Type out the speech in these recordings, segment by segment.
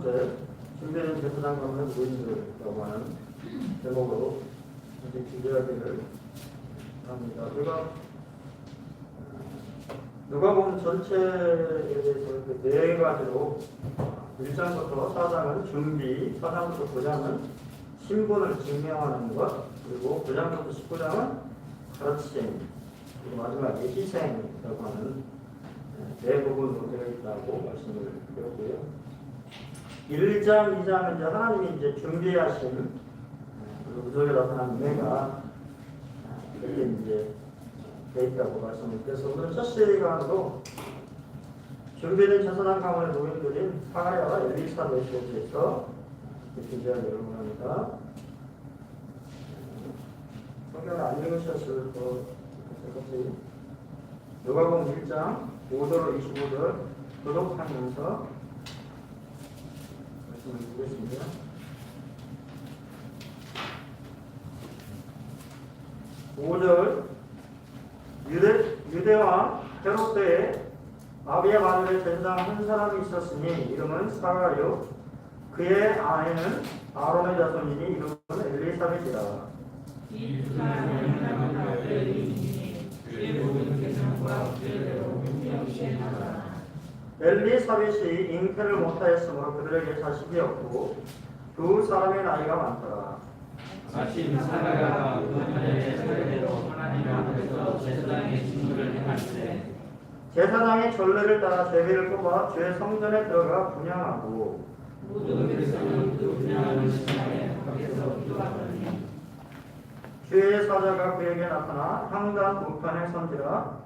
번째, 준비된 제사장 가문의 무인들이라고 하는 제목으로 이야기를 합니다. 누가복음 전체에 대해서 네 가지로 1장부터 4장은 준비, 4장부터 9장은 신분을 증명하는 것, 그리고 9장부터 19장은 가르침, 그리고 마지막에 희생이라고 하는 네 부분으로 되어 있다고 말씀을 드렸고요. 1장, 2장은 이제 하나님이 이제 준비하신 그리고 구속에 나타난 은혜가 그렇게 이제 되어 있다고 말씀을 드려서 오늘 첫 시간으로 준비된 제사장 가문의 노인들인 사가랴와 엘리사벳에 대해서 이렇게 이야기를 합니다. 성경을 안 읽으셨을 것이 누가복음 1장 5절 25절 교독하면서 말씀을 드리겠습니다. 유대왕 헤롯 때에 아비야 마누엘 제사장 한 사람이 있었으니 이름은 사가랴, 그의 아내는 아론의 자손이니 이름은 엘리사벳이라. 이 두 사람은 아들이니 그의 모든 계명과 규례대로 명시하라. 엘리사벳이 잉태를 못하였으므로 그들에게 자식이 없고 두 사람의 나이가 많더라. 마침 사가랴가 그날의 차례대로 하나님 앞에서 제사장의 직무를 행할 때 제사장의 전례를 따라 제비를 뽑아 주의 성전에 들어가 분향하고 모든 백성은 그 분향하는 시간에 밖에서 기도하더니 주의 사자가 그에게 나타나 향단 우편에 선지라.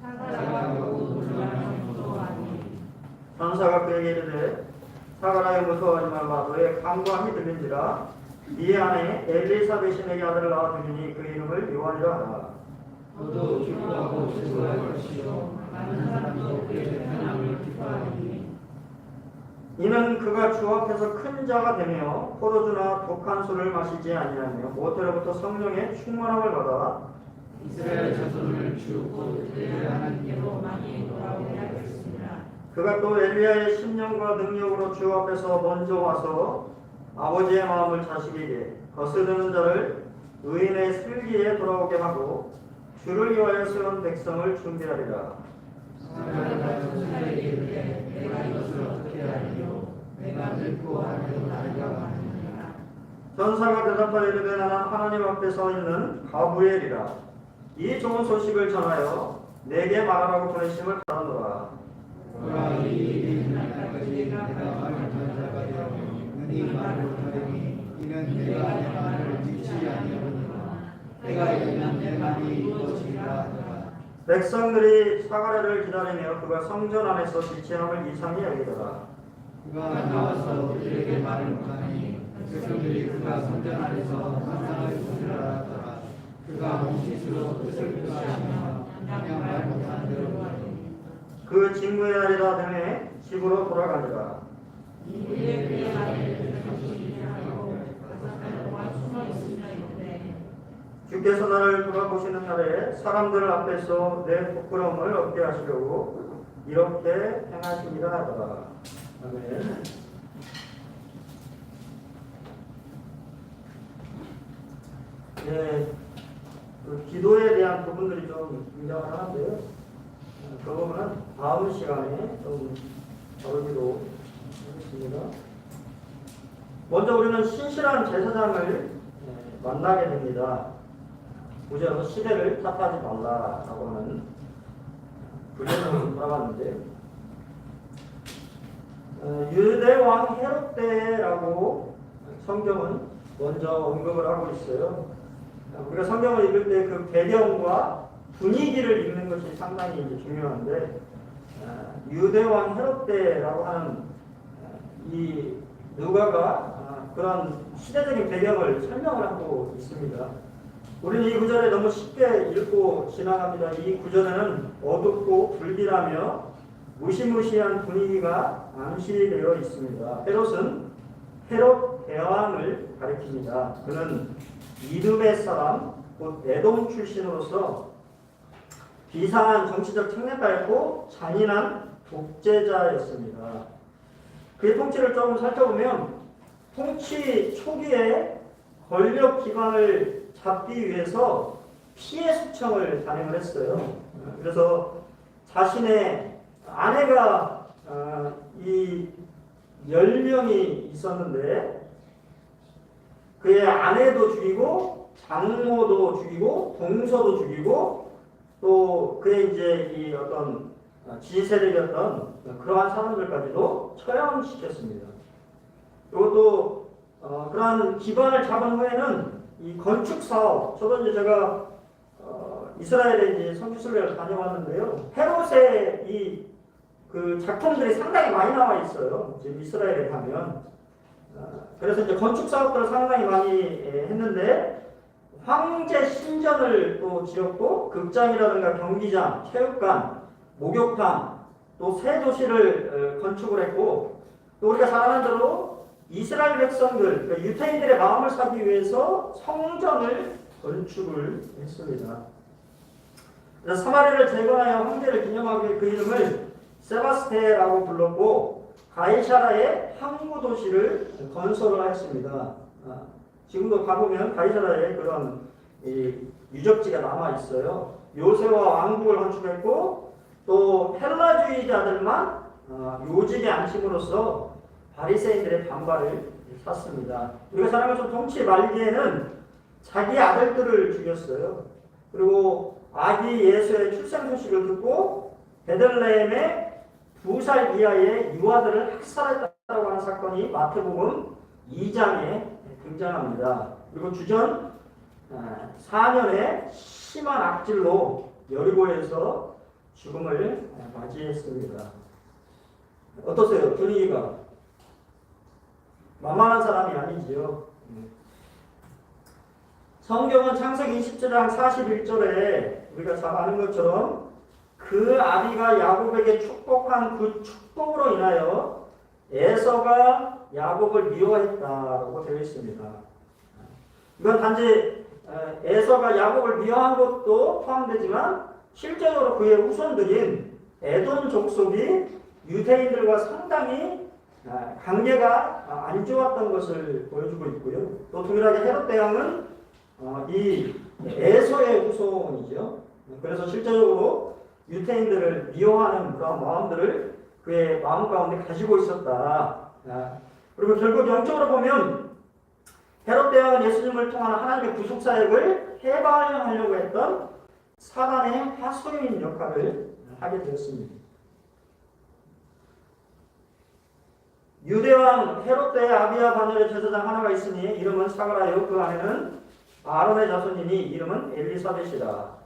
사가랴가 보고 놀라며 무서워하니 천사가 그에게 이르되 사가랴여 무서워하지 말라. 너의 간구함이 들린지라. 네 아내 엘리사벳이 내게 아들을 낳아주리니 그 이름을 요한이라 하라. 너도 기뻐하고 즐거워할 것이요 많은 사람도 그의 편함을 기뻐하리니 이는 그가 주 앞에서 큰 자가 되며 포도주나 독한 술을 마시지 아니하며 모태로부터 성령의 충만함을 받아 이스라엘 자손을 주 곧 그의 하나님께로 많이 돌아오게 하겠습니다. 그가 또 엘리야의 심령과 능력으로 주 앞에서 먼저 와서 아버지의 마음을 자식에게 거스르는 자를 의인의 슬기에 돌아오게 하고 주를 위하여 세운 백성을 준비하리라. 사가랴가 천사에게 이르되 내가 이것을 어떻게 하리요 내가 늙고 하며 나이가 많으니라. 천사가 대답하여 이르되 나는 하나님 앞에 서 있는 가브리엘이라. 이 좋은 소식을 전하여 내게 말하라고 보내심을 받았노라. 그가 이 일이 날까지 내가 말을 듣는 자가 되어 능히 말을 못하리니 이는 내가 내 말을 믿지 아니하느니라. 내가 이르면 내 말이 이루어지리라 하더라. 백성들이 사가랴를 기다리며 그가 성전 안에서 지체함을 이상히 여기더라. 그가 나와서 그들에게 말을 못하니 백성들이 그가 성전 안에서 환상을 보시라 하더라. 그가 몸짓으로 뜻을 표시하며 그냥 말 못하는 대로 하니 그 직무의 날이라 되매 집으로 돌아가니라. 이에 그의 아내를 하고 다섯 동안 숨어 있으며 이르되 주께서 나를 돌아보시는 날에 사람들 앞에서 내 부끄러움을 얻게 하시려고 이렇게 행하시니라 하더라. 아멘. 네, 그 기도에 대한 부분들이 좀 등장을 하는데요. 그 부분은 다음 시간에 좀 다루기로 하겠습니다. 먼저 우리는 신실한 제사장을 만나게 됩니다. 구절에서 시대를 탓하지 말라라고 하는 구절을 따라갔는데 유대왕 헤롯 때라고 성경은 먼저 언급을 하고 있어요. 우리가 성경을 읽을 때 그 배경과 분위기를 읽는 것이 상당히 이제 중요한데 유대왕 헤롯 때라고 하는 이 누가가 그런 시대적인 배경을 설명을 하고 있습니다. 우리는 이 구절에 너무 쉽게 읽고 지나갑니다. 이 구절에는 어둡고 불길하며 무시무시한 분위기가 암시되어 있습니다. 헤롯은 헤롯 대왕을 가리킵니다. 그는 이두베 사람, 곧 에돔 출신으로서 비상한 정치적 청년가였고 잔인한 독재자였습니다. 그의 통치를 조금 살펴보면 통치 초기에 권력 기반을 잡기 위해서 피해 수청을 단행을 했어요. 그래서 자신의 아내가 이 10명이 있었는데 그의 아내도 죽이고 장모도 죽이고 동서도 죽이고 또 그의 이제 이 어떤 지세력이었던 그러한 사람들까지도 처형시켰습니다. 그리고 또 그러한 기반을 잡은 후에는 이 건축 사업, 저도 이제 제가 이스라엘에 이제 선교순례를 다녀왔는데요. 헤롯의 이 그 작품들이 상당히 많이 나와 있어요. 지금 이스라엘에 가면. 그래서 이제 건축 사업들을 상당히 많이 했는데 황제 신전을 또 지었고 극장이라든가 경기장, 체육관, 목욕탕, 또 새 도시를 건축을 했고 또 우리가 잘 아는 대로 이스라엘 백성들, 그러니까 유태인들의 마음을 사기 위해서 성전을 건축을 했습니다. 그래서 사마리아를 재건하여 황제를 기념하기 위해 그 이름을 세바스테라고 불렀고 가이사라의 항구 도시를 건설을 했습니다. 지금도 가보면 가이사라에 그런 유적지가 남아 있어요. 요새와 왕국을 건축했고 또 헬라주의자들만 요직에 앉힘으로써 바리새인들의 반발을 샀습니다. 우리가 잘 알고 있는 통치 말기에는 자기 아들들을 죽였어요. 그리고 아기 예수의 출생 소식을 듣고 베들레헴의 2살 이하의 유아들을 학살했다고 하는 사건이 마태복음 2장에 등장합니다. 그리고 주전 4년에 심한 악질로 여리고에서 죽음을 맞이했습니다. 어떠세요? 분위기가 만만한 사람이 아니지요. 성경은 창세기 27장 41절에 우리가 잘 아는 것처럼 그 아비가 야곱에게 축복한 그 축복으로 인하여 에서가 야곱을 미워했다라고 되어 있습니다. 이건 단지 에서가 야곱을 미워한 것도 포함되지만 실제적으로 그의 후손들인 에돔 족속이 유대인들과 상당히 관계가 안 좋았던 것을 보여주고 있고요. 또 동일하게 헤롯 대왕은 이 에서의 후손이죠. 그래서 실제적으로 유대인들을 미워하는 그런 마음들을 그의 마음 가운데 가지고 있었다. 그리고 결국 영적으로 보면 헤롯 대왕은 예수님을 통한 하나님의 구속 사역을 해방하려고 했던 사단의 하수인 역할을 하게 되었습니다. 유대왕 헤롯 때의 아비야 바늘의 제사장 하나가 있으니 이름은 사가라요. 그 안에는 아론의 자손이니 이름은 엘리사벳이다.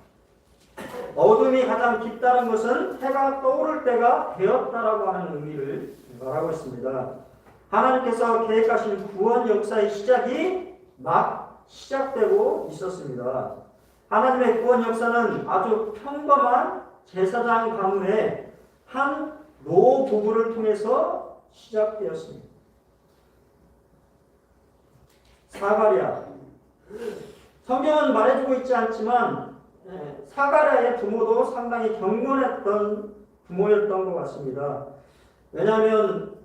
어둠이 가장 깊다는 것은 해가 떠오를 때가 되었다라고 하는 의미를 말하고 있습니다. 하나님께서 계획하신 구원 역사의 시작이 막 시작되고 있었습니다. 하나님의 구원 역사는 아주 평범한 제사장 가문의 한 노부부를 통해서 시작되었습니다. 사가랴. 성경은 말해주고 있지 않지만 사가랴의 부모도 상당히 경건했던 부모였던 것 같습니다. 왜냐하면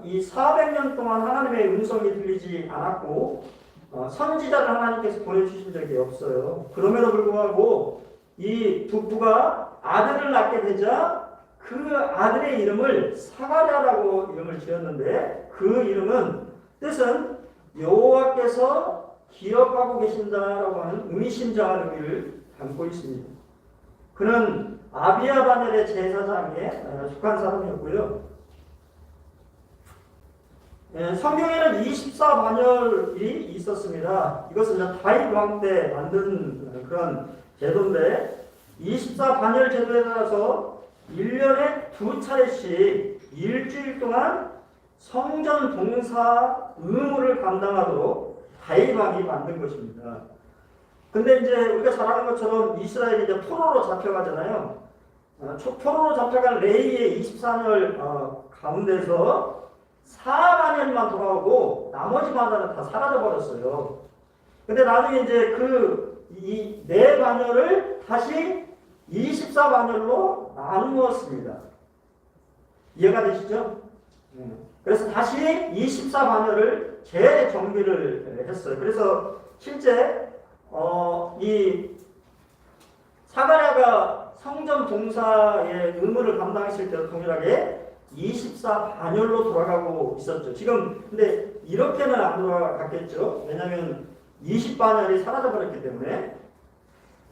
이 400년 동안 하나님의 음성이 들리지 않았고 선지자를 하나님께서 보내주신 적이 없어요. 그럼에도 불구하고 이 부부가 아들을 낳게 되자 그 아들의 이름을 사가랴라고 이름을 지었는데 그 이름은 뜻은 여호와께서 기억하고 계신다라고 하는 의미심장한 의미를 담고 있습니다. 그는 아비야 바넬의 제사장에 속한 사람이었고요. 성경에는 24반열이 있었습니다. 이것은 다윗 왕 때 만든 그런 제도인데 24반열 제도에 따라서 1년에 2차례씩 일주일 동안 성전 봉사 의무를 감당하도록 다윗 왕이 만든 것입니다. 근데 이제 우리가 잘 아는 것처럼 이스라엘이 이제 포로로 잡혀가잖아요. 포로로 잡혀간 레위의 24년 가운데서 4반열만 돌아오고 나머지 반열은 다 사라져버렸어요. 근데 나중에 이제 이 4반열을 다시 24반열로 나누었습니다. 이해가 되시죠? 그래서 다시 24반열을 재정비를 했어요. 그래서 실제 이 사가랴가 성전 봉사의 의무를 감당했을 때도 동일하게 24반열로 돌아가고 있었죠. 지금 근데 이렇게는 안 돌아갔겠죠. 왜냐하면 20반열이 사라져버렸기 때문에.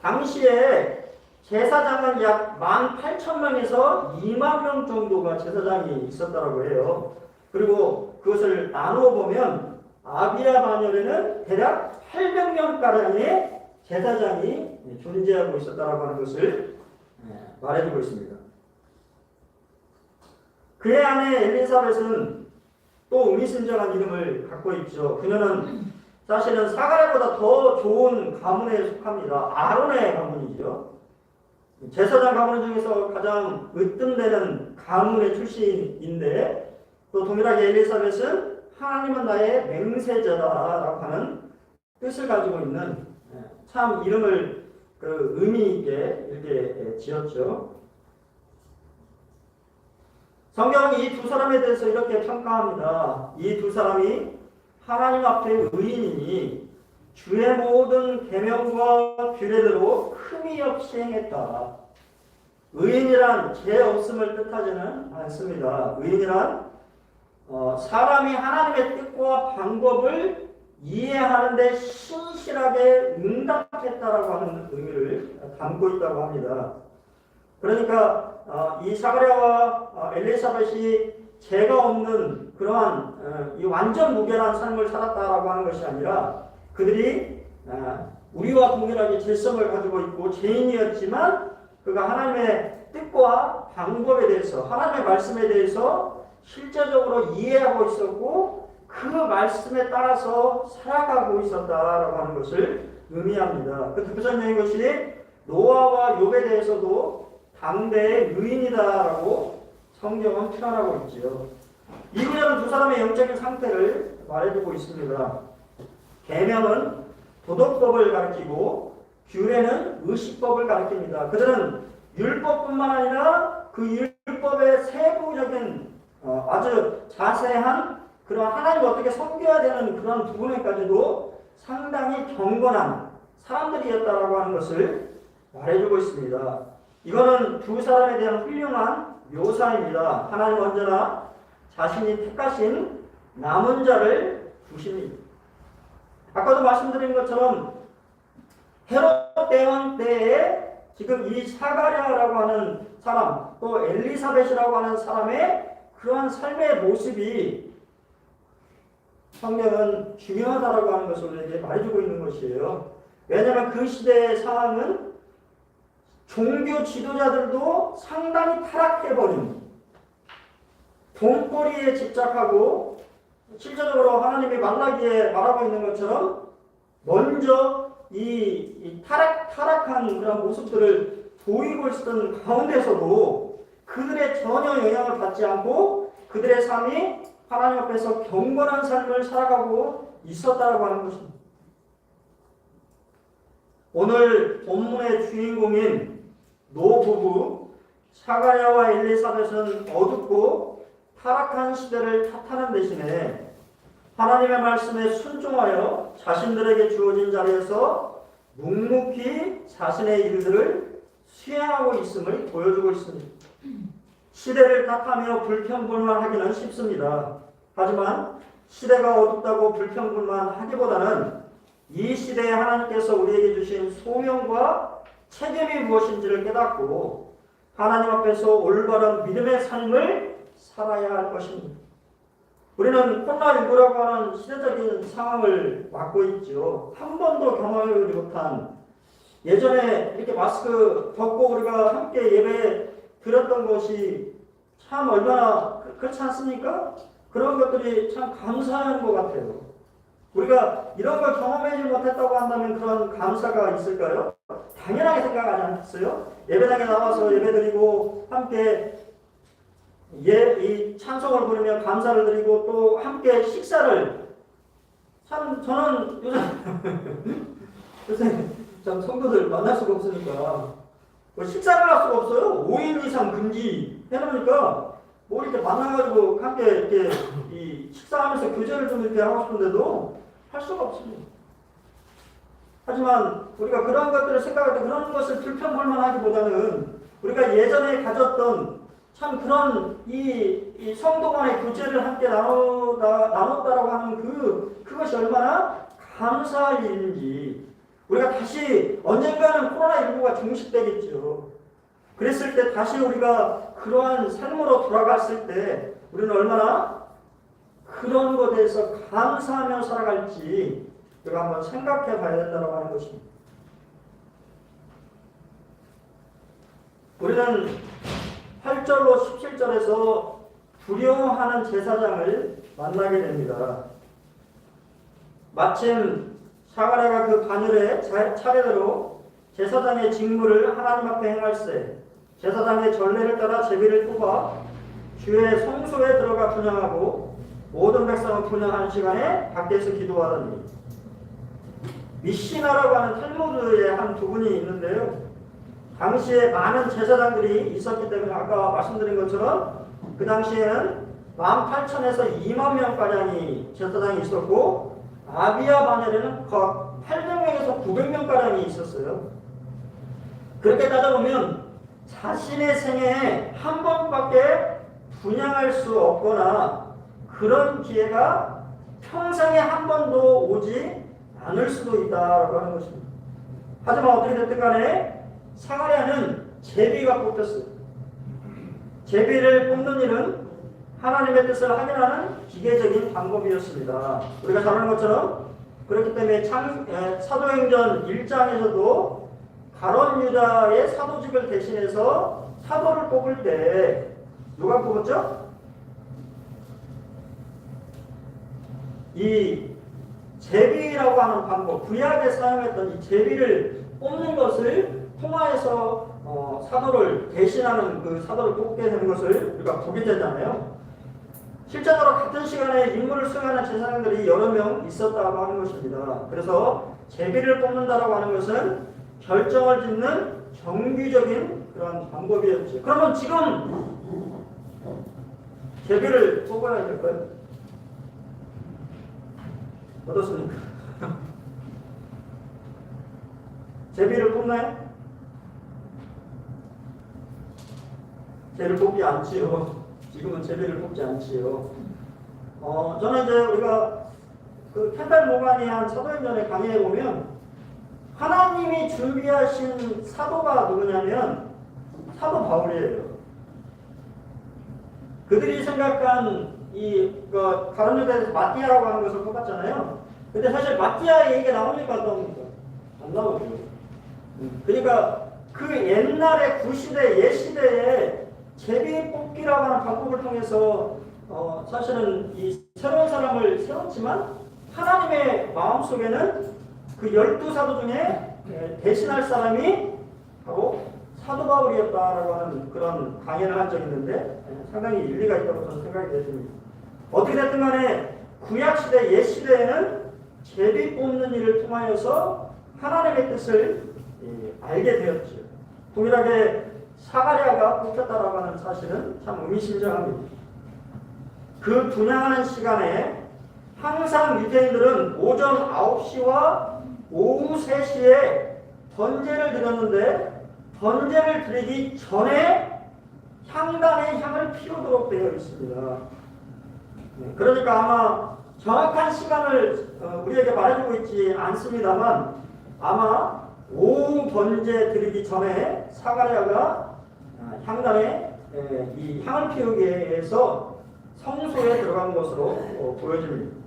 당시에 제사장은 약 18,000명에서 2만 명 정도가 제사장이 있었다고 해요. 그리고 그것을 나누어 보면 아비야 반열에는 대략 800명가량의 제사장이 존재하고 있었다고 하는 것을 말해주고 있습니다. 그의 아내 엘리사벳은 또 의미심장한 이름을 갖고 있죠. 그녀는 사실은 사가랴보다 더 좋은 가문에 속합니다. 아론의 가문이죠. 제사장 가문 중에서 가장 으뜸되는 가문의 출신인데, 또 동일하게 엘리사벳은 하나님은 나의 맹세자다라고 하는 뜻을 가지고 있는 참 이름을 의미 있게 이렇게 지었죠. 성경은 이 두 사람에 대해서 이렇게 평가합니다. 이 두 사람이 하나님 앞에 의인이니 주의 모든 계명과 규례대로 흠이 없이 행했다. 의인이란 죄 없음을 뜻하지는 않습니다. 의인이란 사람이 하나님의 뜻과 방법을 이해하는데 신실하게 응답했다라고 하는 의미를 담고 있다고 합니다. 그러니까 이 사가랴와 엘리사벳이 죄가 없는 그러한 이 완전 무결한 삶을 살았다라고 하는 것이 아니라, 그들이 우리와 동일하게 죄성을 가지고 있고 죄인이었지만 그가 하나님의 뜻과 방법에 대해서, 하나님의 말씀에 대해서 실제적으로 이해하고 있었고 그 말씀에 따라서 살아가고 있었다라고 하는 것을 의미합니다. 그 대표적인 것이 노아와 욥에 대해서도 당대의 의인이다라고 성경은 표현하고 있지요. 이 구절은 두 사람의 영적인 상태를 말해주고 있습니다. 계명은 도덕법을 가리키고 규례는 의식법을 가리킵니다. 그들은 율법뿐만 아니라 그 율법의 세부적인 아주 자세한 그런 하나님을 어떻게 섬겨야 되는 그런 부분에까지도 상당히 경건한 사람들이었다라고 하는 것을 말해주고 있습니다. 이거는 두 사람에 대한 훌륭한 묘사입니다. 하나님 언제나 자신이 택하신 남은 자를 두십니다. 아까도 말씀드린 것처럼 헤롯 대왕 때에 지금 이 사가랴라고 하는 사람, 또 엘리사벳이라고 하는 사람의 그러한 삶의 모습이 성경은 중요하다라고 하는 것을 우리에게 말해주고 있는 것이에요. 왜냐하면 그 시대의 상황은 종교 지도자들도 상당히 타락해버린, 돈벌이에 집착하고 실제적으로 하나님이 말라기에 말하고 있는 것처럼 먼저 이 타락한 그런 모습들을 보이고 있었던 가운데서도 그들의 전혀 영향을 받지 않고 그들의 삶이 하나님 앞에서 경건한 삶을 살아가고 있었다고 하는 것입니다. 오늘 본문의 주인공인 노부부 사가랴와 엘리사벳은 어둡고 타락한 시대를 탓하는 대신에 하나님의 말씀에 순종하여 자신들에게 주어진 자리에서 묵묵히 자신의 일들을 수행하고 있음을 보여주고 있습니다. 시대를 탓하며 불평불만하기는 쉽습니다. 하지만 시대가 어둡다고 불평불만하기보다는 이 시대에 하나님께서 우리에게 주신 소명과 책임이 무엇인지를 깨닫고 하나님 앞에서 올바른 믿음의 삶을 살아야 할 것입니다. 우리는 코로나19라고 하는 시대적인 상황을 맞고 있죠. 한 번도 경험해보지 못한, 예전에 이렇게 마스크 벗고 우리가 함께 예배 드렸던 것이 참 얼마나 그렇지 않습니까? 그런 것들이 참 감사한 것 같아요. 우리가 이런 걸 경험하지 못했다고 한다면 그런 감사가 있을까요? 당연하게 생각하지 않겠어요? 예배당에 나와서 예배드리고 함께 이 찬송을 부르며 감사를 드리고 또 함께 식사를, 참 저는 요새 참 성도들 만날 수가 없으니까 식사를 할 수가 없어요. 5인 이상 금지 해놓으니까 뭐 이렇게 만나가지고 함께 이렇게 식사하면서 교제를 좀 이렇게 하고 싶은데도 할 수가 없습니다. 하지만 우리가 그런 것들을 생각할 때 그런 것을 불평불만 하기보다는 우리가 예전에 가졌던 참 그런 이 성도 간의 교제를 함께 나눴다라고 하는 그것이 얼마나 감사할 일인지, 우리가 다시 언젠가는 코로나19가 종식되겠죠. 그랬을 때 다시 우리가 그러한 삶으로 돌아갔을 때 우리는 얼마나 그런 것에 대해서 감사하며 살아갈지 우리가 한번 생각해 봐야 된다고 하는 것입니다. 우리는 8절로 17절에서 두려워하는 제사장을 만나게 됩니다. 마침 사가랴가 그 반열에 차례대로 제사장의 직무를 하나님 앞에 행할세 제사장의 전례를 따라 제비를 뽑아 주의 성소에 들어가 분향하고 모든 백성은 분향하는 시간에 밖에서 기도하더니, 미시나라고 하는 탈무드의 한 부분이 있는데요. 당시에 많은 제사장들이 있었기 때문에 아까 말씀드린 것처럼 그 당시에는 18,000에서 2만 명가량이 제사장이 있었고, 아비야 반열에는 800명에서 900명가량이 있었어요. 그렇게 따져보면 자신의 생애에 한 번밖에 분향할 수 없거나 그런 기회가 평생에 한 번도 오지 않을 수도 있다고 하는 것입니다. 하지만 어떻게 됐든 간에 사가랴는 제비가 뽑혔어요. 제비를 뽑는 일은 하나님의 뜻을 확인하는 기계적인 방법이었습니다. 우리가 잘 아는 것처럼 그렇기 때문에 사도행전 1장에서도 가룟 유다의 사도직을 대신해서 사도를 뽑을 때 누가 뽑았죠? 이 제비라고 하는 방법, 구약에 사용했던 이 제비를 뽑는 것을 통하여서 사도를 대신하는 그 사도를 뽑게 되는 것을 우리가 보게 되잖아요. 실제로 같은 시간에 임무를 수행하는 제사장들이 여러 명 있었다고 하는 것입니다. 그래서 제비를 뽑는다라고 하는 것은 결정을 짓는 정규적인 그런 방법이었죠. 그러면 지금 제비를 뽑아야 될까요? 어떻습니까? 제비를 뽑나요? 제비를 뽑지 않지요. 지금은 제비를 뽑지 않지요. 저는 이제 우리가 그 캠벨 모간이 한 사도행전의 강의에 보면 하나님이 준비하신 사도가 누구냐면 사도 바울이에요. 그들이 생각한 가룟 유다에서 마띠아라고 하는 것을 뽑았잖아요. 근데 사실 마띠아의 얘기가 나옵니까? 안 나옵니까? 안 나오죠. 그러니까 그 옛날에 구시대 옛시대에 제비 뽑기라고 하는 방법을 통해서 사실은 이 새로운 사람을 세웠지만 하나님의 마음속에는 그 12사도 중에 대신할 사람이 바로 사도 바울이었다라고 하는 그런 강연을 한 적이 있는데 상당히 일리가 있다고 저는 생각이 됐습니다. 어떻게 됐든 간에 구약시대 옛시대에는 제비 뽑는 일을 통하여서 하나님의 뜻을 알게 되었죠. 동일하게 사가랴가 뽑혔다라고 하는 사실은 참 의미심장합니다. 그 분향하는 시간에 항상 유대인들은 오전 9시와 오후 3시에 번제를 드렸는데 번제를 드리기 전에 향단의 향을 피우도록 되어 있습니다. 그러니까 아마 정확한 시간을 우리에게 말해주고 있지 않습니다만 아마 오후 번제 드리기 전에 사가랴가 향단에 이 향을 피우기 위해서 성소에 들어간 것으로 보여집니다.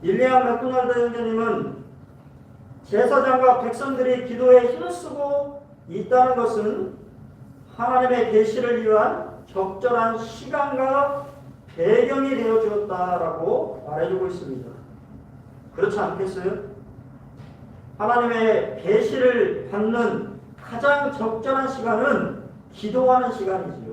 일리암 맥도날드 형제님은 제사장과 백성들이 기도에 힘쓰고 있다는 것은 하나님의 계시를 위한 적절한 시간과 배경이 되어 주었다라고 말해주고 있습니다. 그렇지 않겠어요? 하나님의 계시를 받는 가장 적절한 시간은 기도하는 시간이지요.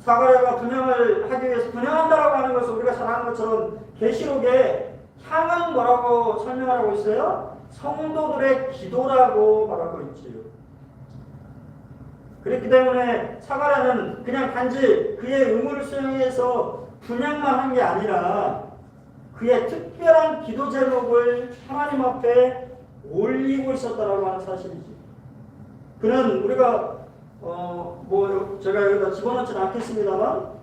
사가랴가 분향을 하기 위해서 분향한다라고 하는 것은 우리가 잘 아는 것처럼 계시록에 향은 뭐라고 설명하고 있어요? 성도들의 기도라고 말하고 있지요. 그렇기 때문에 사가랴는 그냥 단지 그의 의무를 수행해서 분양만 한 게 아니라 그의 특별한 기도 제목을 하나님 앞에 올리고 있었다라고 하는 사실이지. 그는 우리가 제가 여기다 집어넣지는 않겠습니다만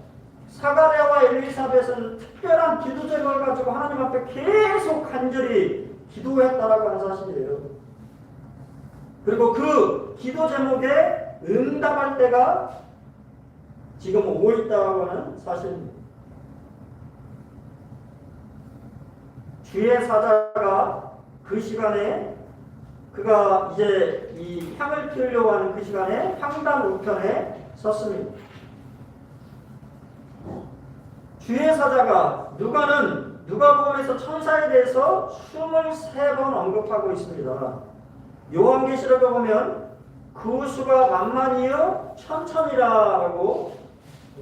사가랴와 엘리사벳은 특별한 기도 제목을 가지고 하나님 앞에 계속 간절히 기도했다라고 하는 사실이에요. 그리고 그 기도 제목에 응답할 때가 지금 오고 있다고 하는 사실입니다. 주의 사자가 그 시간에 그가 이제 이 향을 피우려고 하는 그 시간에 향단 우편에 섰습니다. 주의 사자가 누가복음에서 천사에 대해서 23번 언급하고 있습니다. 요한계시록에 보면 그 수가 만만이요 천천이라고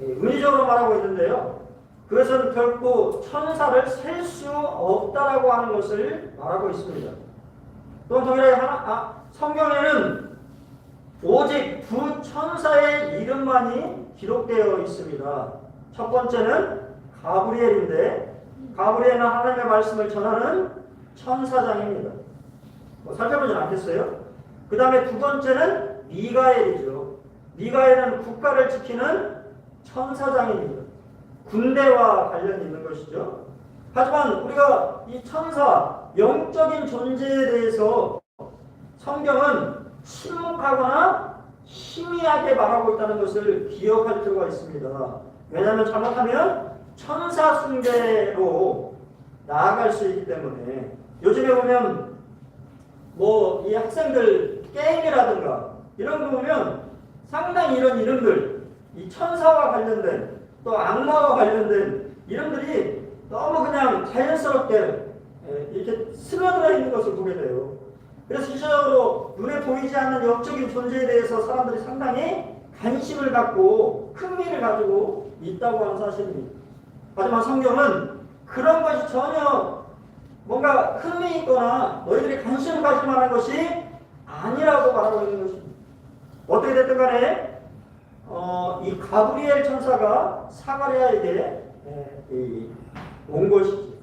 은유적으로 말하고 있는데요. 그것은 결코 천사를 셀 수 없다라고 하는 것을 말하고 있습니다. 또 동일하게 성경에는 오직 두 천사의 이름만이 기록되어 있습니다. 첫 번째는 가브리엘인데 가브리엘은 하나님의 말씀을 전하는 천사장입니다. 살펴보진 않겠어요? 그 다음에 두 번째는 미가엘이죠. 미가엘은 국가를 지키는 천사장입니다. 군대와 관련이 있는 것이죠. 하지만 우리가 이 천사, 영적인 존재에 대해서 성경은 침묵하거나 희미하게 말하고 있다는 것을 기억할 필요가 있습니다. 왜냐하면 잘못하면 천사 숭배로 나아갈 수 있기 때문에 요즘에 보면 이 학생들 게임이라든가 이런 거 보면 상당히 이런 이름들, 이 천사와 관련된 또 악마와 관련된 이름들이 너무 그냥 자연스럽게 이렇게 스며들어 있는 것을 보게 돼요. 그래서 실질적으로 눈에 보이지 않는 영적인 존재에 대해서 사람들이 상당히 관심을 갖고 흥미를 가지고 있다고 하는 사실입니다. 하지만 성경은 그런 것이 전혀 뭔가 흥미 있거나 너희들이 관심을 가질 만한 것이 아니라고 말하고 있는 것입니다. 어떻게 됐든 간에 이 가브리엘 천사가 사가랴에게 온 것이지.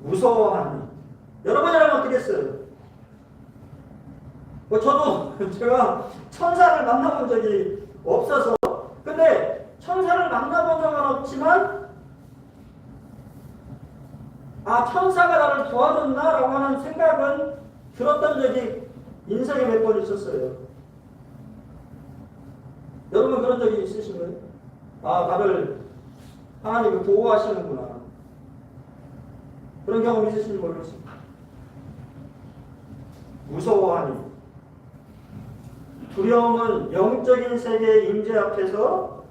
무서워하니. 여러분이라면 어떻게 했어요? 저도 제가 천사를 만나본 적이 없어서 근데 천사를 만나본 적은 없지만 천사가 나를 도와줬나라고 하는 생각은 들었던 적이 인생에 몇 번 있었어요. 여러분 그런 적이 있으신가요? 나를 하나님이 보호하시는구나. 그런 경험 있으신지 모르겠습니다. 무서워하니. 두려움은 영적인 세계의 임재 앞에서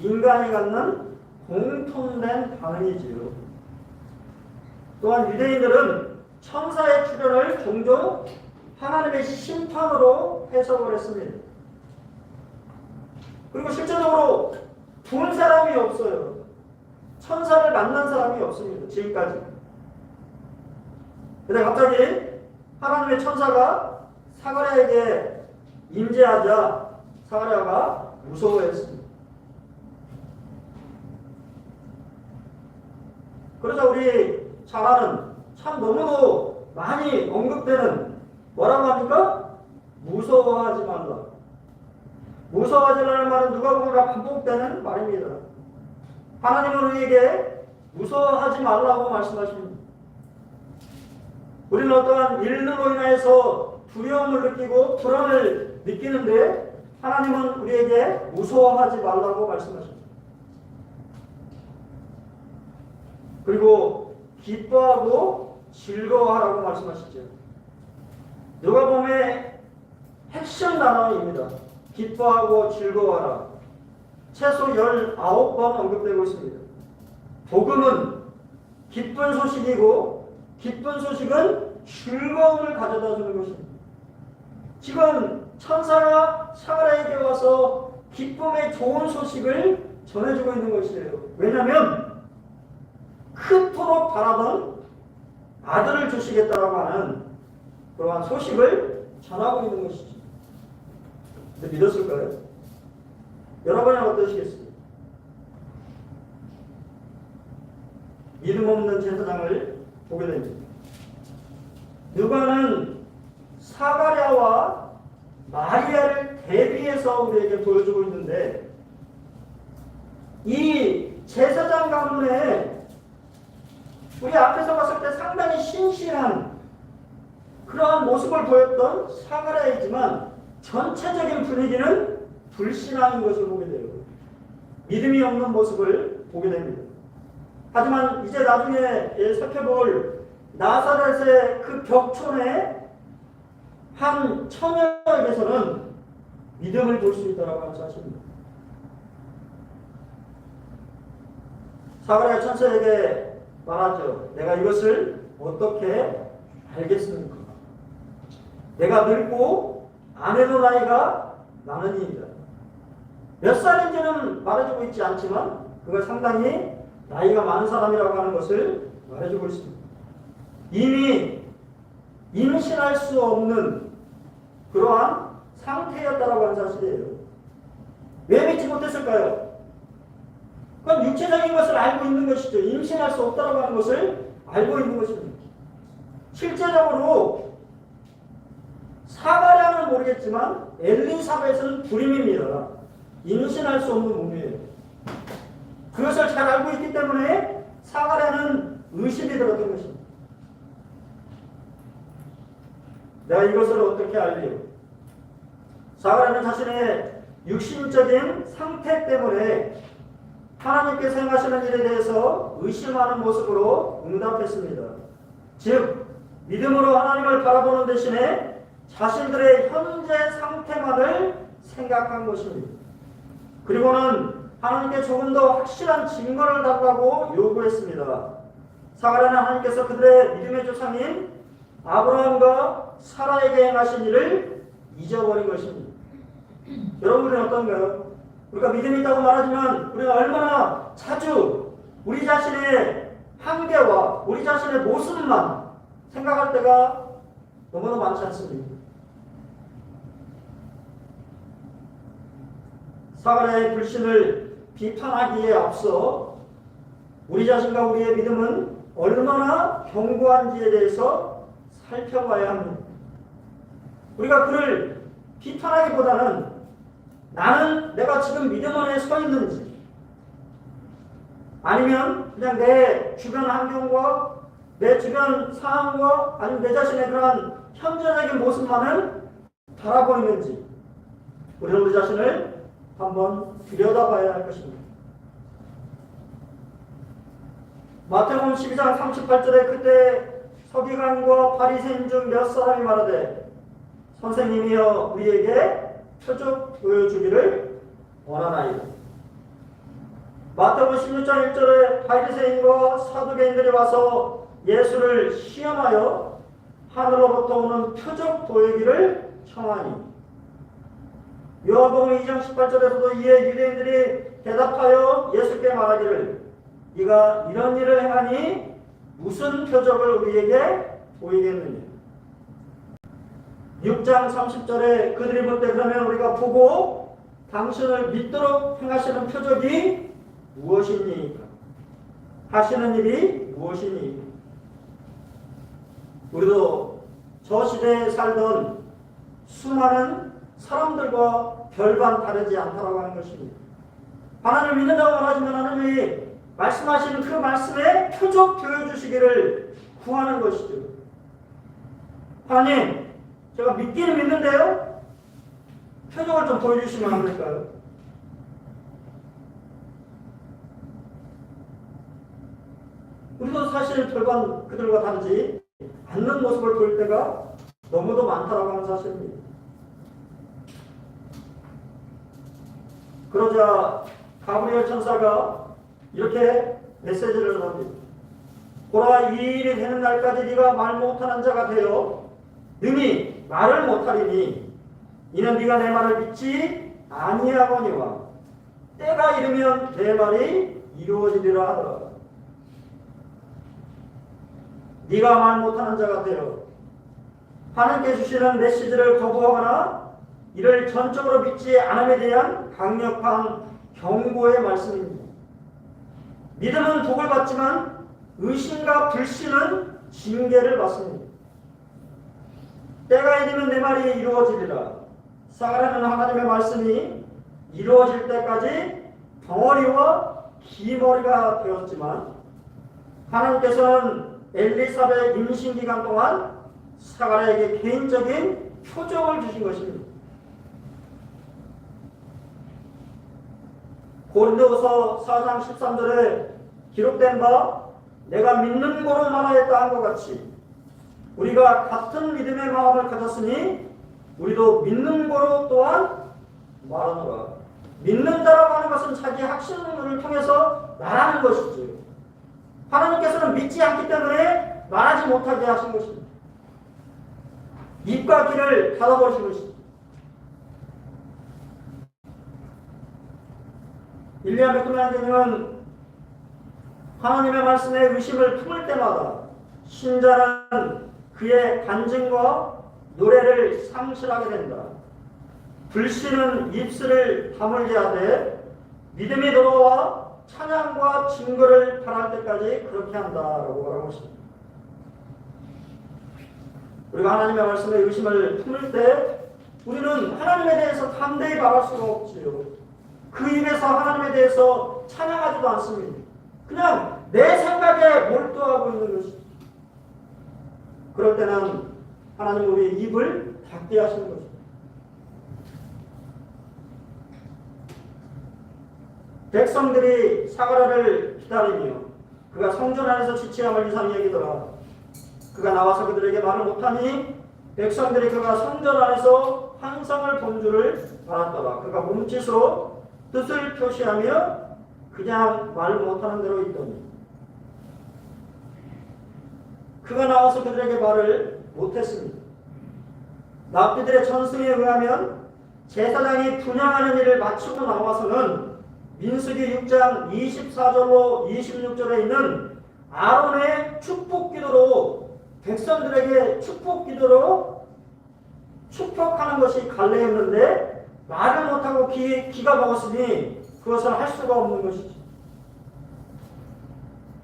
인간이 갖는 공통된 반응이지요. 또한 유대인들은 천사의 출현을 종종 하나님의 심판으로 해석을 했습니다. 그리고 실제적으로 본 사람이 없어요. 천사를 만난 사람이 없습니다. 지금까지. 근데 갑자기 하나님의 천사가 사가랴에게 임재하자 사가랴가 무서워했습니다. 그래서 우리 잘 아는 참 너무도 많이 언급되는 뭐라고 합니까? 무서워하지 말라. 무서워하지 말라는 말은 누가복음에 반복되는 말입니다. 하나님은 우리에게 무서워하지 말라고 말씀하십니다. 우리는 어떠한 일로 인해서 두려움을 느끼고 불안을 느끼는데 하나님은 우리에게 무서워하지 말라고 말씀하십니다. 그리고 기뻐하고 즐거워하라고 말씀하시죠. 누가복음의 핵심 단어입니다. 기뻐하고 즐거워하라. 최소 19번 언급되고 있습니다. 복음은 기쁜 소식이고 기쁜 소식은 즐거움을 가져다 주는 것입니다. 지금 천사가 사가랴에게 와서 기쁨의 좋은 소식을 전해주고 있는 것이에요. 왜냐하면 그토록 바라던 아들을 주시겠다라고 하는 그러한 소식을 전하고 있는 것이지. 근데 믿었을까요? 여러분은 어떠시겠어요? 믿음 없는 제사장을 보게 됩니다. 누가는 사가랴와 마리아를 대비해서 우리에게 보여주고 있는데, 이 제사장 가문에 우리 앞에서 봤을 때 상당히 신실한 그러한 모습을 보였던 사가랴이지만 전체적인 분위기는 불신하는 것을 보게 돼요. 믿음이 없는 모습을 보게 됩니다. 하지만 이제 나중에 살펴볼 나사렛의 그 벽촌에 한 처녀에게서는 믿음을 볼 수 있다고 하는 사실입니다. 사가랴 천사에게 말하죠. 내가 이것을 어떻게 알겠습니까? 내가 늙고 아내도 나이가 많으니이다. 몇 살인지는 말해주고 있지 않지만 그가 상당히 나이가 많은 사람이라고 하는 것을 말해주고 있습니다. 이미 임신할 수 없는 그러한 상태였다라고 하는 사실이에요. 왜 믿지 못했을까요? 그건 육체적인 것을 알고 있는 것이죠. 임신할 수 없다라고 하는 것을 알고 있는 것입니다. 실제적으로 사가랴는 모르겠지만 엘리사벳은 불임입니다. 임신할 수 없는 몸이에요. 그것을 잘 알고 있기 때문에 사가랴는 의심이 들었던 것입니다. 내가 이것을 어떻게 알리요? 사가랴는 자신의 육신적인 상태 때문에 하나님께서 행하시는 일에 대해서 의심하는 모습으로 응답했습니다. 즉 믿음으로 하나님을 바라보는 대신에 자신들의 현재 상태만을 생각한 것입니다. 그리고는 하나님께 조금 더 확실한 증거를 달라고 요구했습니다. 사가랴는 하나님께서 그들의 믿음의 조상인 아브라함과 사라에게 행하신 일을 잊어버린 것입니다. 여러분은 어떤가요? 우리가 믿음이 있다고 말하지만 우리가 얼마나 자주 우리 자신의 한계와 우리 자신의 모습만 생각할 때가 너무나 많지 않습니까? 사가랴의 불신을 비판하기에 앞서 우리 자신과 우리의 믿음은 얼마나 견고한지에 대해서 살펴봐야 합니다. 우리가 그를 비판하기보다는 나는 내가 지금 믿음 안에 서 있는지, 아니면 그냥 내 주변 환경과 내 주변 상황과 아니면 내 자신의 그러한 현재적인 모습만을 바라보고 있는지 우리는 우리 자신을 한번 들여다봐야 할 것입니다. 마태복음 12장 38절에 그때 서기관과 바리새인 중 몇 사람이 말하되 선생님이여 우리에게 표적 보여주기를 원하나이다. 마태복음 16장 1절에 바리새인과 사두개인들이 와서 예수를 시험하여 하늘로부터 오는 표적 보이기를 청하니, 요한복음 2장 18절에서도 이에 유대인들이 대답하여 예수께 말하기를 네가 이런 일을 행하니 무슨 표적을 우리에게 보이겠느냐. 6장 30절에 그들이 볼 때 그러면 우리가 보고 당신을 믿도록 행하시는 표적이 무엇이니까? 하시는 일이 무엇이니? 우리도 저 시대에 살던 수많은 사람들과 별반 다르지 않다라고 하는 것입니다. 하나님을 믿는다고 말하지만 하나님이 말씀하시는 그 말씀에 표적 보여주시기를 구하는 것이죠. 하나님, 제가 믿기는 믿는데요, 표적을 좀 보여주시면 안 될까요? 우리도 사실 별반 그들과 다르지 않는 모습을 보일 때가 너무도 많다라고 하는 사실입니다. 그러자 가브리엘 천사가 이렇게 메시지를 전합니다. 보라, 이 일이 되는 날까지 네가 말 못하는 자가 되어 능히 말을 못하리니 이는 네가 내 말을 믿지 아니하거니와 때가 이르면 내 말이 이루어지리라 하더라. 네가 말 못하는 자가 되어 하나님께 주시는 메시지를 거부하거나 이를 전적으로 믿지 않음에 대한 강력한 경고의 말씀입니다. 믿음은 복을 받지만 의심과 불신은 징계를 받습니다. 때가 이르면 내 말이 이루어지리라. 사가랴는 하나님의 말씀이 이루어질 때까지 덩어리와 기머리가 되었지만 하나님께서는 엘리사벳 임신기간 동안 사가랴에게 개인적인 표적을 주신 것입니다. 고린도후서 4장 13절에 기록된 바 내가 믿는 거로 말하였다 한 것 같이 우리가 같은 믿음의 마음을 가졌으니 우리도 믿는 거로 또한 말하노라. 믿는다라고 하는 것은 자기 확신을 통해서 말하는 것이지 하나님께서는 믿지 않기 때문에 말하지 못하게 하신 것입니다. 입과 귀를 닫아버리신 것입니다. 일리아 맥도날드님은 하나님의 말씀에 의심을 품을 때마다 신자는 그의 간증과 노래를 상실하게 된다. 불신은 입술을 다물게 하되 믿음이 돌아와 찬양과 증거를 바랄 때까지 그렇게 한다라고 말하고 있습니다. 우리가 하나님의 말씀에 의심을 품을 때 우리는 하나님에 대해서 담대히 말할 수가 없지요. 그 입에서 하나님에 대해서 찬양하지도 않습니다. 그냥 내 생각에 몰두하고 있는 것입니다. 그럴 때는 하나님 우리의 입을 닫게 하시는 것입니다. 백성들이 사가랴를 기다리며 그가 성전 안에서 지체함을 이상히 여기더라. 그가 나와서 그들에게 말을 못하니 백성들이 그가 성전 안에서 환상을 본 줄을 알았더라. 그가 몸짓으로 뜻을 표시하며 그냥 말 못하는 대로 있더니 그가 나와서 그들에게 말을 못했습니다. 납비들의 전승에 의하면 제사장이 분향하는 일을 마치고 나와서는 민수기 6장 24절로 26절에 있는 아론의 축복 기도로 백성들에게 축복 기도로 축복하는 것이 관례였는데 말을 못하고 기가 먹었으니 그것을 할 수가 없는 것이죠.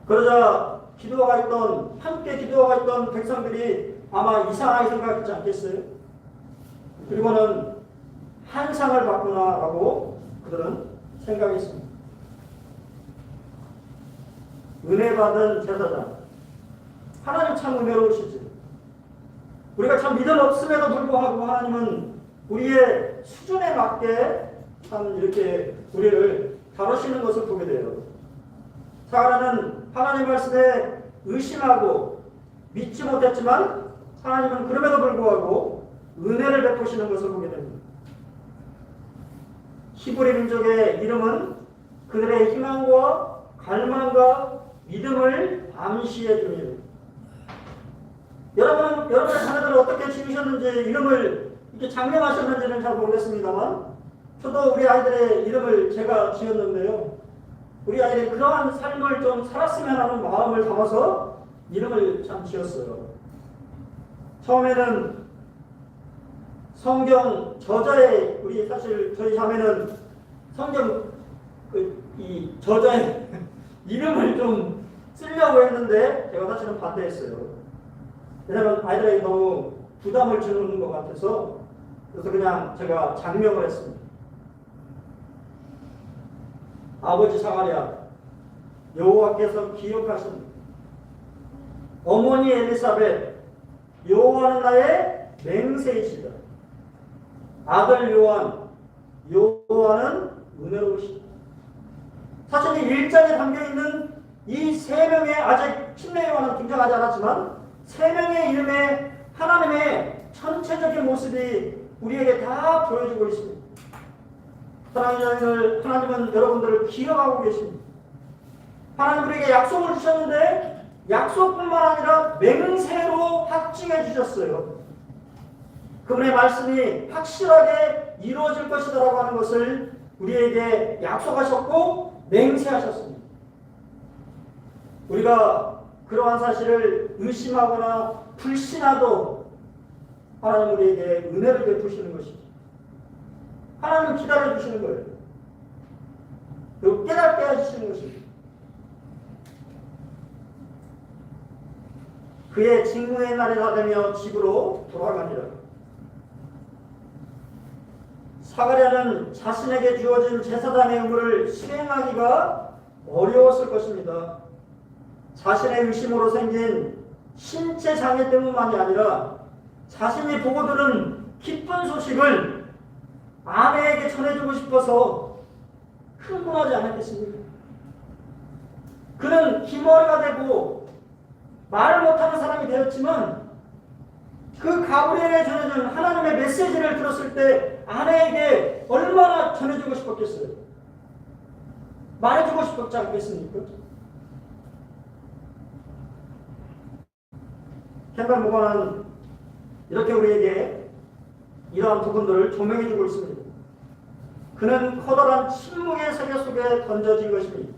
그러자 함께 기도가 있던 백성들이 아마 이상하게 생각했지 않겠어요? 그리고는 한상을 받구나라고 그들은 생각했습니다. 은혜 받은 제사장. 하나님 참 은혜로우시지. 우리가 참 믿음 없음에도 불구하고 하나님은 우리의 수준에 맞게 참 이렇게 우리를 다루시는 것을 보게 돼요. 사가랴는 하나님 말씀에 의심하고 믿지 못했지만 하나님은 그럼에도 불구하고 은혜를 베푸시는 것을 보게 됩니다. 히브리 민족의 이름은 그들의 희망과 갈망과 믿음을 암시해 줍니다. 여러분의 자녀들을 어떻게 지으셨는지 이름을 이렇게 장명하셨는지는 잘 모르겠습니다만 저도 우리 아이들의 이름을 제가 지었는데요. 우리 아이들이 그러한 삶을 좀 살았으면 하는 마음을 담아서 이름을 참 지었어요. 처음에는 성경 저자의 사실 저희 자매는 성경 이 저자의 이름을 좀 쓰려고 했는데 제가 사실은 반대했어요. 왜냐하면 아이들에게 너무 부담을 주는 것 같아서 그래서 그냥 제가 장명을 했습니다. 아버지 사가랴 여호와께서 기억하신 어머니 엘리사벳 여호와는 나의 맹세이시다. 아들 요한은 은혜로우시다. 사실 이 1장에 담겨있는 이 세 명의 아직 침례 요한은 등장하지 않았지만 세 명의 이름에 하나님의 전체적인 모습이 우리에게 다 보여주고 있습니다. 사랑하는 하나님은 여러분들을 기억하고 계십니다. 하나님 우리에게 약속을 주셨는데 약속뿐만 아니라 맹세로 확증해 주셨어요. 그분의 말씀이 확실하게 이루어질 것이다라고 하는 것을 우리에게 약속하셨고 맹세하셨습니다. 우리가 그러한 사실을 의심하거나 불신하도 하나님 우리에게 은혜를 베푸시는 것이죠. 하나님 기다려주시는 거예요. 그리고 깨닫게 해주시는 것입니다. 그의 직무의 날이 다 되며 집으로 돌아가니라. 사가랴는 자신에게 주어진 제사장의 의무를 수행하기가 어려웠을 것입니다. 자신의 의심으로 생긴 신체 장애 때문만이 아니라 자신이 보고 들은 기쁜 소식을 아내에게 전해주고 싶어서 흥분하지 않았겠습니까? 그는 기머리가 되고 말을 못하는 사람이 되었지만 그 가브리엘에 전해준 하나님의 메시지를 들었을 때 아내에게 얼마나 전해주고 싶었겠어요? 말해주고 싶었지 않겠습니까? 켄간 목사는 이렇게 우리에게 이러한 부분들을 조명해주고 있습니다. 그는 커다란 침묵의 세계 속에 던져진 것입니다.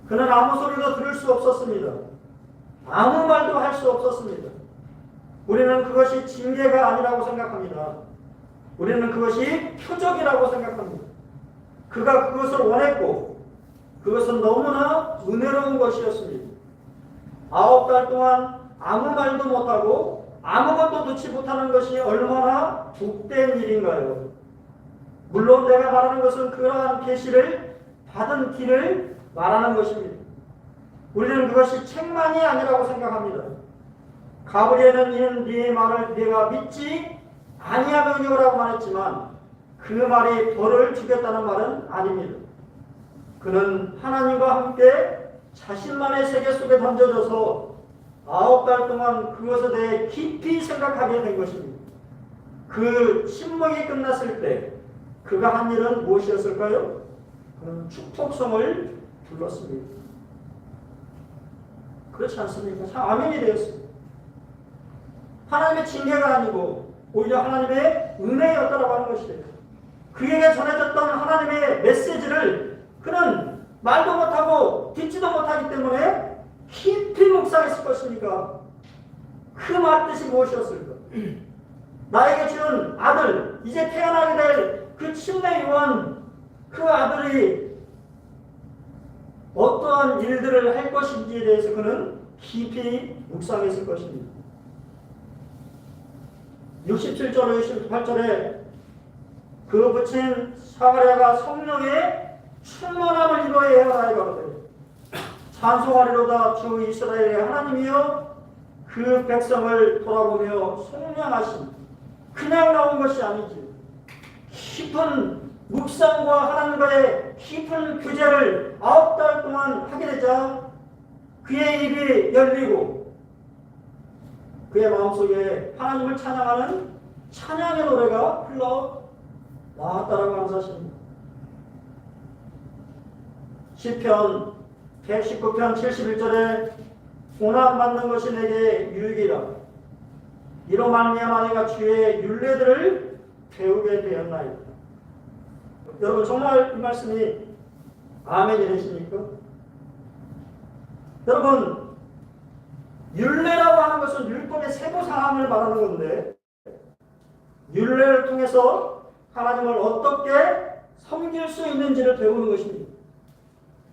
그는 아무 소리도 들을 수 없었습니다. 아무 말도 할 수 없었습니다. 우리는 그것이 징계가 아니라고 생각합니다. 우리는 그것이 표적이라고 생각합니다. 그가 그것을 원했고 그것은 너무나 은혜로운 것이었습니다. 9달 동안 아무 말도 못하고 아무것도 넣지 못하는 것이 얼마나 복된 일인가요? 물론 내가 말하는 것은 그러한 계시를 받은 길을 말하는 것입니다. 우리는 그것이 책망이 아니라고 생각합니다. 가브리엘은 이는 네의 말을 네가 믿지 아니하느니라고 말했지만 그 말이 벌을 주겠다는 말은 아닙니다. 그는 하나님과 함께 자신만의 세계 속에 던져져서 9달 동안 그것에 대해 깊이 생각하게 된 것입니다. 그 침묵이 끝났을 때 그가 한 일은 무엇이었을까요? 그는 축복성을 불렀습니다. 그렇지 않습니까? 아멘이 되었습니다. 하나님의 징계가 아니고 오히려 하나님의 은혜였다라고 하는 것이에요. 그에게 전해졌던 하나님의 메시지를 그는 말도 못하고 듣지도 못하기 때문에 깊이 묵상했을 것이니까 그 말 뜻이 무엇이었을까? 나에게 준 아들, 이제 태어나게 될 그 침례 요한 그 아들이 어떠한 일들을 할 것인지에 대해서 그는 깊이 묵상했을 것입니다. 67절, 68절에 그 부친 사가랴가 성령의 충만함을 이루어야 하라 이거거든요. 찬송하리로다 주 이스라엘의 하나님이여 그 백성을 돌아보며 속량하신 그냥 나온 것이 아니지. 깊은 묵상과 하나님과의 깊은 교제를 9달 동안 하게 되자 그의 입이 열리고 그의 마음속에 하나님을 찬양하는 찬양의 노래가 흘러나왔다라고 하는 사실입니다. 시편 119편 71절에 고난받는 것이 내게 유익이라 이로 말미암아 내가 주의 율례들을 배우게 되었나이다. 여러분 정말 이 말씀이 아멘이 되십니까? 여러분 율례라고 하는 것은 율법의 세부사항을 말하는 건데 율례를 통해서 하나님을 어떻게 섬길 수 있는지를 배우는 것입니다.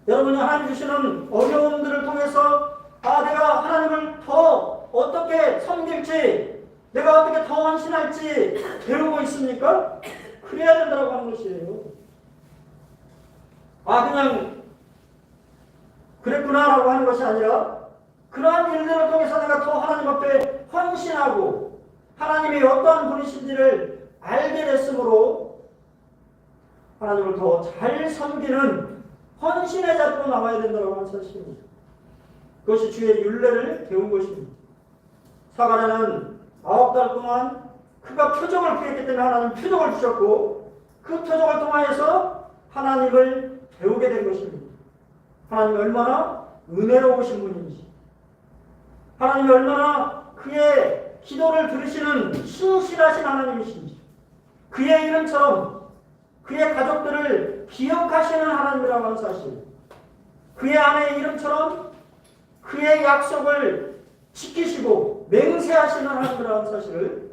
여러분이 하나님 주시는 어려움들을 통해서 내가 하나님을 더 어떻게 섬길지 내가 어떻게 더 헌신할지 배우고 있습니까? 그래야 된다고 하는 것이에요. 그냥 그랬구나라고 하는 것이 아니라 그러한 일들을 통해서 내가 더 하나님 앞에 헌신하고 하나님이 어떠한 분이신지를 알게 됐으므로 하나님을 더 잘 섬기는 헌신의 자리로 나와야 된다고 하는 사실입니다. 그것이 주의 율례를 배운 것입니다. 사가랴는 9달 동안 그가 표적을 피했기 때문에 하나님 표적을 주셨고 그 표적을 통하여서 하나님을 배우게 된 것입니다. 하나님이 얼마나 은혜로우신 분인지 하나님이 얼마나 그의 기도를 들으시는 신실하신 하나님이신지 그의 이름처럼 그의 가족들을 기억하시는 하나님이라고 하는 사실 그의 아내의 이름처럼 그의 약속을 지키시고 맹세하시는 하나님이라는 사실을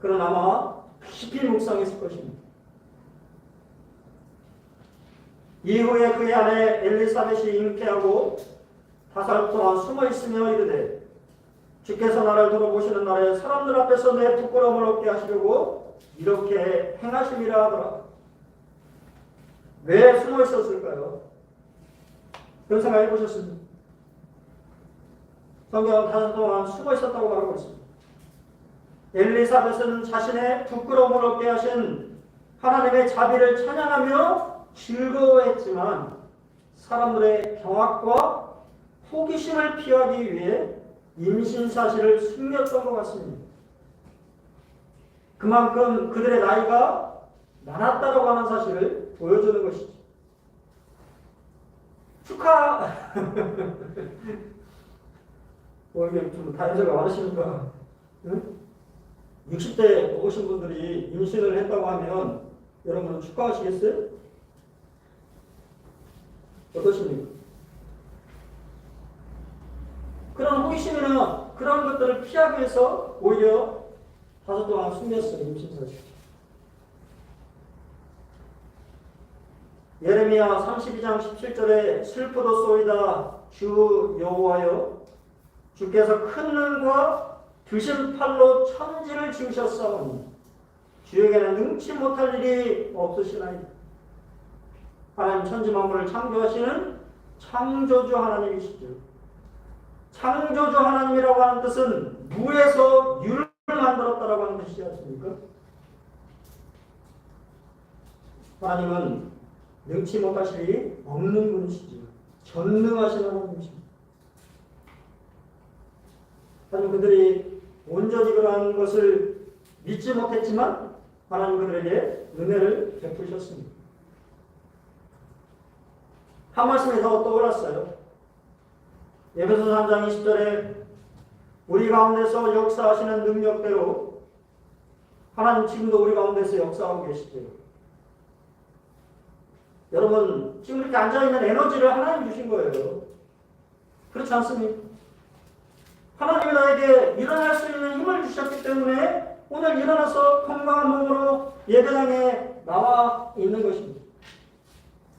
그는 아마 깊이 묵상했을 것입니다. 이후에 그의 아내 엘리사벳이 잉태하고 5살 동안 숨어 있으며 이르되 주께서 나를 돌아보시는 날에 사람들 앞에서 내 부끄러움을 얻게 하시려고 이렇게 행하심이라 하더라. 왜 숨어 있었을까요? 그런 생각 해보셨습니까? 성경은 5살 동안 숨어 있었다고 말하고 있습니다. 엘리사벳은 자신의 부끄러움을 얻게 하신 하나님의 자비를 찬양하며 즐거워했지만 사람들의 경악과 호기심을 피하기 위해 임신 사실을 숨겼던 것 같습니다. 그만큼 그들의 나이가 많았다고 하는 사실을 보여주는 것이죠. 축하! 이게 좀 다연세가 많으시니까, 응? 60대 먹으신 분들이 임신을 했다고 하면 여러분은 축하하시겠어요? 어떠십니까? 그런 호기심이나 그런 것들을 피하기 위해서 오히려 5달 동안 숨겼어요. 임신 사실. 예레미야 32장 17절에 슬프도소이다 주 여호와여 주께서 큰 눈과 드신 팔로 천지를 지으셨사오니 주에게는 능치 못할 일이 없으시나이다. 하나님 천지 만물을 창조하시는 창조주 하나님이시죠. 창조주 하나님이라고 하는 뜻은 무에서 유를 만들었다라고 하는 뜻이지 않습니까? 하나님은 능치 못하실 일이 없는 분이시죠. 전능하신 하나님이십니다. 하나님 그들이 온전히 그러한 것을 믿지 못했지만 하나님 그들에게 은혜를 베푸셨습니다. 한 말씀이 더 떠올랐어요. 에베소서 3장 20절에 우리 가운데서 역사하시는 능력대로 하나님 지금도 우리 가운데서 역사하고 계시죠. 여러분 지금 이렇게 앉아있는 에너지를 하나님 주신 거예요. 그렇지 않습니까? 하나님이 나에게 일어날 수 있는 힘을 주셨기 때문에 오늘 일어나서 건강한 몸으로 예배당에 나와 있는 것입니다.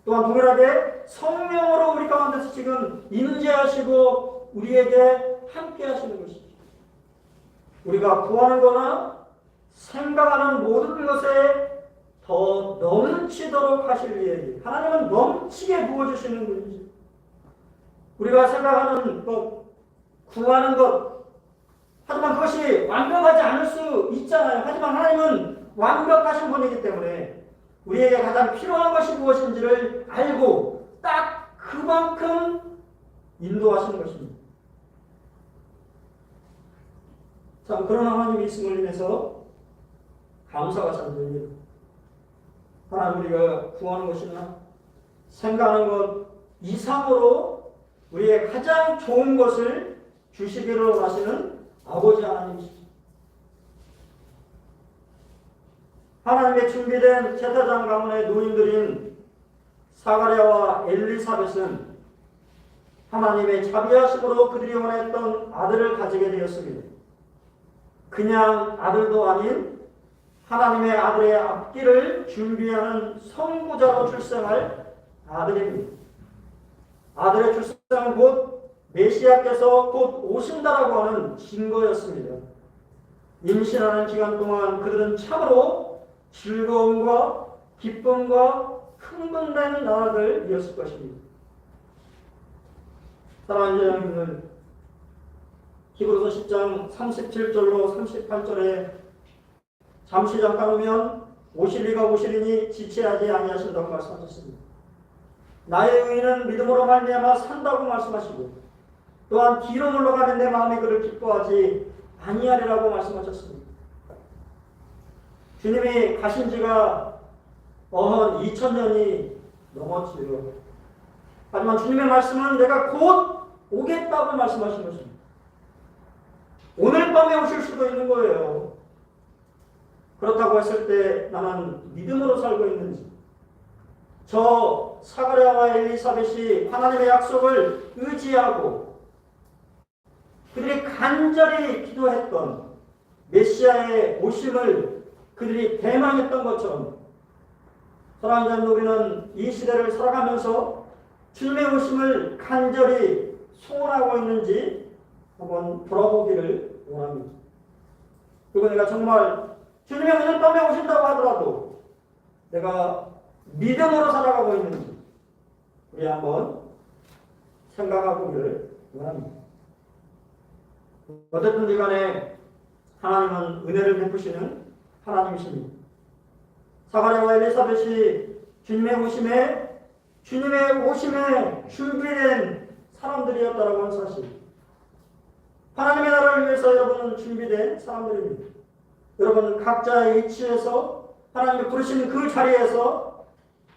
또한 동일하게 성령으로 우리 가운데서 지금 임재하시고 우리에게 함께 하시는 것이죠. 우리가 구하는 거나 생각하는 모든 것에 더 넘치도록 하실 이에게 하나님은 넘치게 부어주시는 분이죠. 우리가 생각하는 것, 구하는 것, 하지만 그것이 완벽하지 않을 수 있잖아요. 하지만 하나님은 완벽하신 분이기 때문에 우리에게 가장 필요한 것이 무엇인지를 알고 딱 그만큼 인도하시는 것입니다. 참 그런 하나님이 있음을 인해서 감사가 참 됩니다. 하나님 우리가 구하는 것이나 생각하는 것 이상으로 우리의 가장 좋은 것을 주시기로 하시는 아버지 하나님이시죠. 하나님의 준비된 제사장 가문의 노인들인 사가랴와 엘리사벳은 하나님의 자비하심으로 그들이 원했던 아들을 가지게 되었습니다. 그냥 아들도 아닌 하나님의 아들의 앞길을 준비하는 선구자로 출생할 아들입니다. 아들의 출생은 곧 메시아께서 곧 오신다라고 하는 증거였습니다. 임신하는 기간 동안 그들은 참으로 즐거움과 기쁨과 흥분된 나라들이었을 것입니다. 사랑하는 여러분들, 히브리서 10장 37절로 38절에 잠시 잠깐 오면 오실 이가 오시리니 지체하지 아니하신다고 말씀하셨습니다. 나의 의인은 믿음으로 말미암아 산다고 말씀하시고 또한 뒤로 물러가는 내 마음이 그를 기뻐하지 아니하리라고 말씀하셨습니다. 주님이 가신 지가 어헌 2000년이 넘었지요. 하지만 주님의 말씀은 내가 곧 오겠다고 말씀하신 것입니다. 오늘 밤에 오실 수도 있는 거예요. 그렇다고 했을 때 나는 믿음으로 살고 있는지, 저 사가랴와 엘리사벳이 하나님의 약속을 의지하고 그들이 간절히 기도했던 메시아의 오심을 그들이 대망했던 것처럼 사랑하는 자는 우리는 이 시대를 살아가면서 주님의 오심을 간절히 소원하고 있는지 한번 돌아보기를 원합니다. 그리고 내가 정말 주님의 오늘 밤에 오신다고 하더라도 내가 믿음으로 살아가고 있는지 우리 한번 생각하기를 원합니다. 어쨌든 간에 하나님은 은혜를 베푸시는 하나님이십니다. 사가랴와 엘리사벳이 주님의 오심에 준비된 사람들이었다라고 하는 사실. 하나님의 나라를 위해서 여러분은 준비된 사람들입니다. 여러분은 각자의 위치에서 하나님이 부르시는 그 자리에서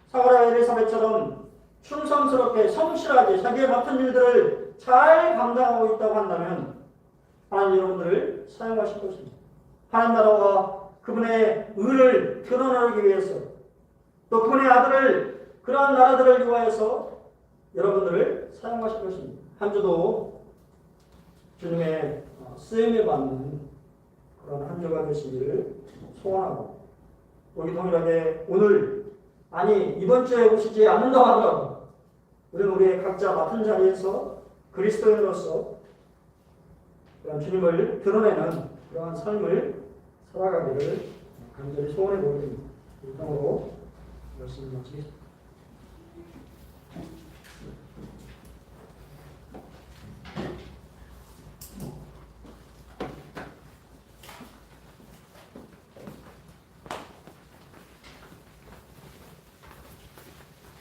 사가랴와 엘리사벳처럼 충성스럽게 성실하게 자기의 맡은 일들을 잘 감당하고 있다고 한다면 하나님 여러분들을 사용하실 것입니다. 하나님 나라와 그분의 의를 드러나기 위해서 또 그분의 아들을 그러한 나라들을 위하여서 여러분들을 사용하실 것입니다. 한 주도 주님의 쓰임을 받는 그런 한 주가 되시기를 소원하고 우리 동일하게 오늘 아니 이번 주에 오시지 않는다고 하더라도 우리는 우리의 각자 맡은 자리에서 그리스도인으로서 그런 주님을 드러내는 그러한 삶을 살아가기를 간절히 소원해 보입니다. 이 통으로 말씀을 마치겠습니다.